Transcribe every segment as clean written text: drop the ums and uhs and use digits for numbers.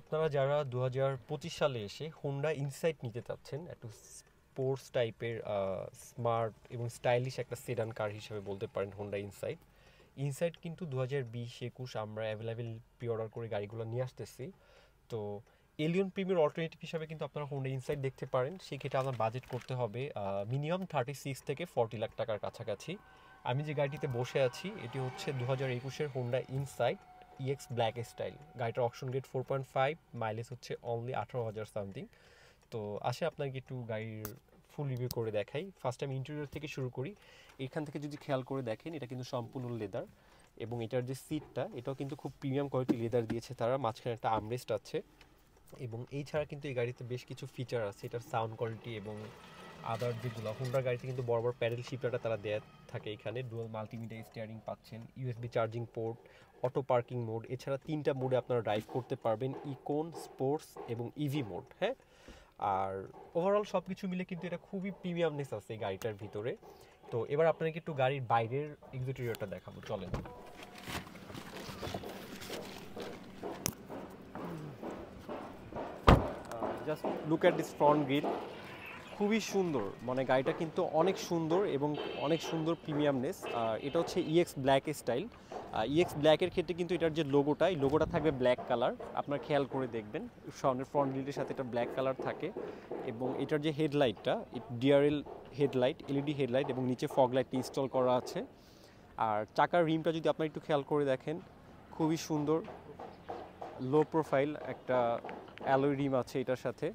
আপনারা যারা 2025 সালে এসে হোন্ডা ইনসাইট নিতে চাচ্ছেন, একটু স্পোর্টস টাইপের স্মার্ট এবং স্টাইলিশ একটা সেডান কার হিসেবে বলতে পারেন হোন্ডা ইনসাইট। ইনসাইট কিন্তু 2020-21 আমরা অ্যাভেলেবেল প্রি অর্ডার করে গাড়িগুলো নিয়ে আসতেছি। তো এলিয়ন প্রিমিয়ার অল্টারনেটিভ হিসাবে কিন্তু আপনারা হোন্ডা ইনসাইট দেখতে পারেন। সেক্ষেত্রে আপনার বাজেট করতে হবে মিনিমাম 36 থেকে 40 লাখ টাকার কাছাকাছি। আমি যে গাড়িটিতে বসে আছি এটি হচ্ছে 2021-এর Honda Insight EX black style. গাড়িটার অকশন গ্রেড 4.5, মাইলেজ হচ্ছে অনলি 18,000 সামথিং। তো আসে আপনাকে একটু গাড়ির ফুল রিভিউ করে দেখাই। ফার্স্ট টাইম ইন্টেরিয়র থেকে শুরু করি। এখান থেকে যদি খেয়াল করে দেখেন, এটা কিন্তু সম্পূর্ণ লেদার, এবং এটার যে সিটটা এটাও কিন্তু খুব প্রিমিয়াম কোয়ালিটি লেদার দিয়েছে তারা। মাঝখানে একটা আমরেস্ট আছে, এবং এই ছাড়া কিন্তু এই গাড়িতে বেশ কিছু ফিচার আছে। এটার সাউন্ড কোয়ালিটি এবং আদার যেগুলো হোন্ডার গাড়িতে কিন্তু বড় বড় প্যাডেল শিফটারটা তারা দেয়া থাকে। এখানে ডুয়াল মাল্টিমিডিয়া স্টিয়ারিং পাচ্ছেন, USB charging port, auto parking mode, এছাড়া 3টা মোডে আপনারা ড্রাইভ করতে পারবেন, ইকোন, স্পোর্টস এবং ইভি মোড। হ্যাঁ, আর ওভারঅল সব কিছু মিলে কিন্তু এটা খুবই প্রিমিয়ামনেস আছে এই গাড়িটার ভিতরে। তো এবার আপনাকে একটু গাড়ির বাইরের এক্সটেরিয়রটা দেখাবো, চলেন। Just look at this front grill, খুবই সুন্দর। মানে গাড়িটা কিন্তু অনেক সুন্দর এবং অনেক সুন্দর প্রিমিয়ামনেস। এটা হচ্ছে ইএক্স ব্ল্যাক স্টাইল। ইএক্স ব্ল্যাকের ক্ষেত্রে কিন্তু এটার যে লোগোটা, এই লোগোটা থাকবে ব্ল্যাক কালার। আপনার খেয়াল করে দেখবেন সামনের ফ্রন্ট গ্রিলের সাথে এটা ব্ল্যাক কালার থাকে, এবং এটার যে হেডলাইটটা, ডিআরএল হেডলাইট, এলইডি হেডলাইট, এবং নিচে ফগ লাইট ইনস্টল করা আছে। আর চাকার রিমটা যদি আপনার একটু খেয়াল করে দেখেন, খুবই সুন্দর লো প্রোফাইল একটা অ্যালয় রিম আছে এটার সাথে।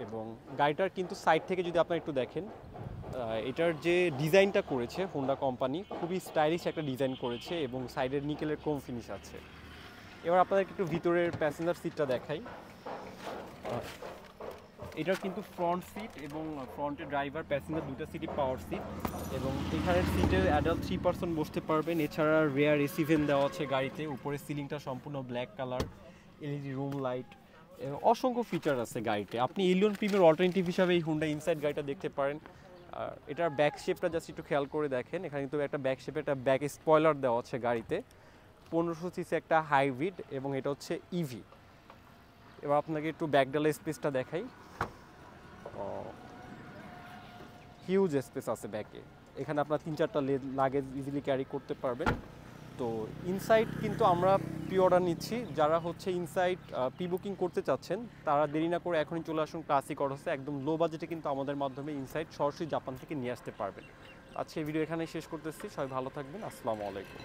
এবং গাড়িটার কিন্তু সাইড থেকে যদি আপনারা একটু দেখেন, এটার যে ডিজাইনটা করেছে হোন্ডা কোম্পানি, খুবই স্টাইলিশ একটা ডিজাইন করেছে, এবং সাইডের নিকেলের ক্রোম ফিনিশ আছে। এবার আপনাদেরকে একটু ভিতরের প্যাসেঞ্জার সিটটা দেখাই। এটার কিন্তু ফ্রন্ট সিট এবং ফ্রন্টে ড্রাইভার প্যাসেঞ্জার দুটো সিটই পাওয়ার সিট, এবং এখানের সিটে অ্যাডাল্ট 3 পার্সন বসতে পারবেন। এছাড়া রেয়ার এসি ভেন দেওয়া আছে গাড়িতে। উপরে সিলিংটা সম্পূর্ণ black colour, LED room light, অসংখ্য ফিচার আছে গাড়িতে। আপনি এলিয়ন প্রিমিয়ার অল্টারনেটিভ হিসাবে এই হুন্ডা ইনসাইড গাড়িটা দেখতে পারেন। এটার ব্যাক শেপটা জাস্ট একটু খেয়াল করে দেখেন, এখানে কিন্তু একটা ব্যাক শেপে একটা ব্যাক স্পয়লার দেওয়া আছে গাড়িতে। 1500 সিসি একটা হাইব্রিড, এবং এটা হচ্ছে ইভি। এবার আপনাকে একটু ব্যাকডালা স্পেসটা দেখাই। হিউজ স্পেস আছে ব্যাকে। এখানে আপনার 3-4টা লাগেজ ইজিলি ক্যারি করতে পারবেন। তো ইনসাইট কিন্তু আমরা প্রি অর্ডার নিচ্ছি। যারা হচ্ছে ইনসাইট প্রি বুকিং করতে চাচ্ছেন তারা দেরি না করে এখনই চলে আসুন ক্লাসিক অটোসে। একদম লো বাজেটে কিন্তু আমাদের মাধ্যমে ইনসাইট সরাসরি জাপান থেকে নিয়ে আসতে পারবেন। আজকে এই ভিডিও এখানেই শেষ করতেছি। সবাই ভালো থাকবেন। আসসালামু আলাইকুম।